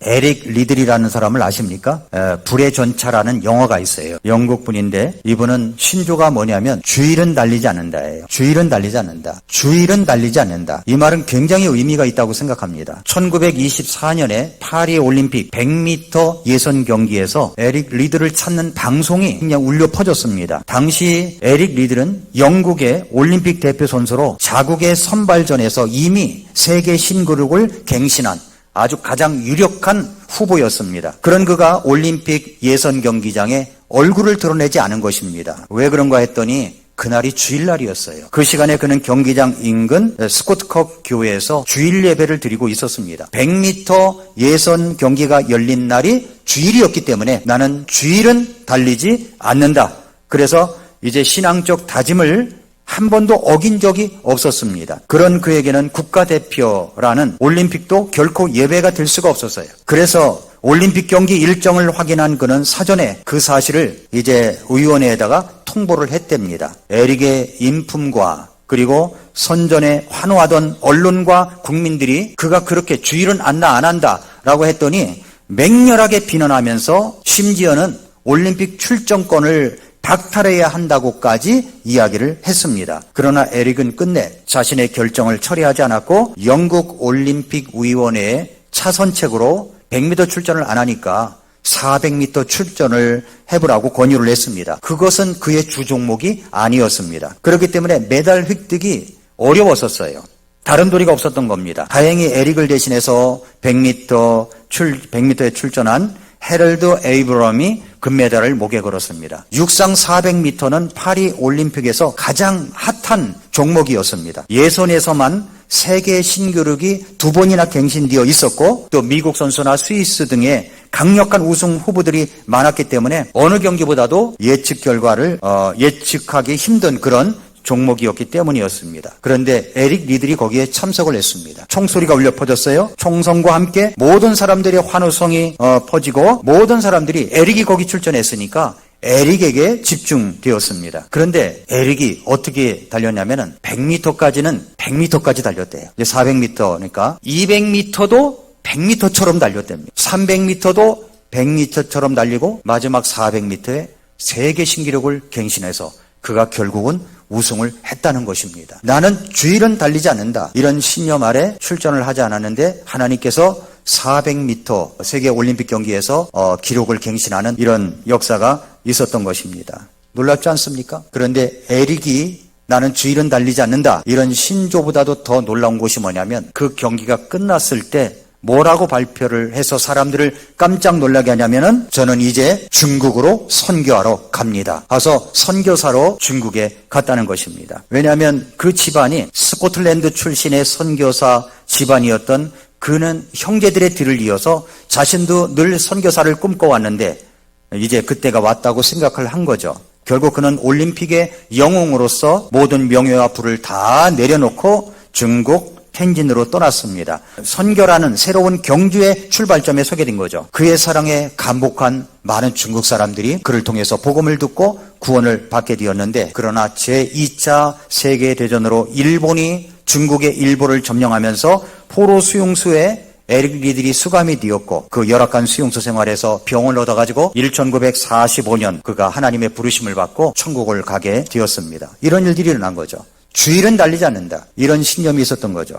에릭 리들이라는 사람을 아십니까? 불의 전차라는 영화가 있어요. 영국 분인데 이분은 신조가 뭐냐면 주일은 달리지 않는다예요. 주일은 달리지 않는다. 주일은 달리지 않는다. 이 말은 굉장히 의미가 있다고 생각합니다. 1924년에 파리 올림픽 100m 예선 경기에서 에릭 리들을 찾는 방송이 그냥 울려 퍼졌습니다. 당시 에릭 리들은 영국의 올림픽 대표 선수로 자국의 선발전에서 이미 세계 신기록을 갱신한 아주 가장 유력한 후보였습니다. 그런 그가 올림픽 예선 경기장에 얼굴을 드러내지 않은 것입니다. 왜 그런가 했더니 그날이 주일날이었어요. 그 시간에 그는 경기장 인근 스코트컵 교회에서 주일 예배를 드리고 있었습니다. 100m 예선 경기가 열린 날이 주일이었기 때문에 나는 주일은 달리지 않는다. 그래서 이제 신앙적 다짐을 한 번도 어긴 적이 없었습니다. 그런 그에게는 국가대표라는 올림픽도 결코 예외가 될 수가 없었어요. 그래서 올림픽 경기 일정을 확인한 그는 사전에 그 사실을 이제 의원회에다가 통보를 했답니다. 에릭의 인품과 그리고 선전에 환호하던 언론과 국민들이 그가 그렇게 주일은 안 한다라고 했더니 맹렬하게 비난하면서 심지어는 올림픽 출전권을 박탈해야 한다고까지 이야기를 했습니다. 그러나 에릭은 끝내 자신의 결정을 처리하지 않았고 영국 올림픽 위원회의 차선책으로 100m 출전을 안 하니까 400m 출전을 해보라고 권유를 했습니다. 그것은 그의 주 종목이 아니었습니다. 그렇기 때문에 메달 획득이 어려웠었어요. 다른 도리가 없었던 겁니다. 다행히 에릭을 대신해서 100m에 출전한 헤럴드 에이브럼이 금메달을 목에 걸었습니다. 육상 400m는 파리 올림픽에서 가장 핫한 종목이었습니다. 예선에서만 세계 신기록이 2번이나 갱신되어 있었고 또 미국 선수나 스위스 등의 강력한 우승 후보들이 많았기 때문에 어느 경기보다도 예측 결과를 예측하기 힘든 그런 종목이었기 때문이었습니다. 그런데 에릭 리들이 거기에 참석을 했습니다. 총소리가 울려 퍼졌어요. 총성과 함께 모든 사람들의 환호성이 퍼지고 모든 사람들이 에릭이 거기 출전했으니까 에릭에게 집중되었습니다. 그런데 에릭이 어떻게 달렸냐면은 100m까지 달렸대요. 이제 400m니까 200m도 100m처럼 달렸답니다. 300m도 100m처럼 달리고 마지막 400m에 세계 신기록을 갱신해서 그가 결국은 우승을 했다는 것입니다. 나는 주일은 달리지 않는다. 이런 신념 아래 출전을 하지 않았는데 하나님께서 400m 세계 올림픽 경기에서 기록을 갱신하는 이런 역사가 있었던 것입니다. 놀랍지 않습니까? 그런데 에릭이 나는 주일은 달리지 않는다. 이런 신조보다도 더 놀라운 것이 뭐냐면 그 경기가 끝났을 때 뭐라고 발표를 해서 사람들을 깜짝 놀라게 하냐면은 저는 이제 중국으로 선교하러 갑니다. 가서 선교사로 중국에 갔다는 것입니다. 왜냐하면 그 집안이 스코틀랜드 출신의 선교사 집안이었던 그는 형제들의 뒤를 이어서 자신도 늘 선교사를 꿈꿔왔는데 이제 그때가 왔다고 생각을 한 거죠. 결국 그는 올림픽의 영웅으로서 모든 명예와 부를 다 내려놓고 중국 텐진으로 떠났습니다. 선교라는 새로운 경주의 출발점에 서게 된 거죠. 그의 사랑에 감복한 많은 중국 사람들이 그를 통해서 복음을 듣고 구원을 받게 되었는데 그러나 제2차 세계대전으로 일본이 중국의 일부를 점령하면서 포로 수용소에 에릭 리들이 수감이 되었고 그 열악한 수용소 생활에서 병을 얻어가지고 1945년 그가 하나님의 부르심을 받고 천국을 가게 되었습니다. 이런 일들이 일어난 거죠. 주일은 달리지 않는다. 이런 신념이 있었던 거죠.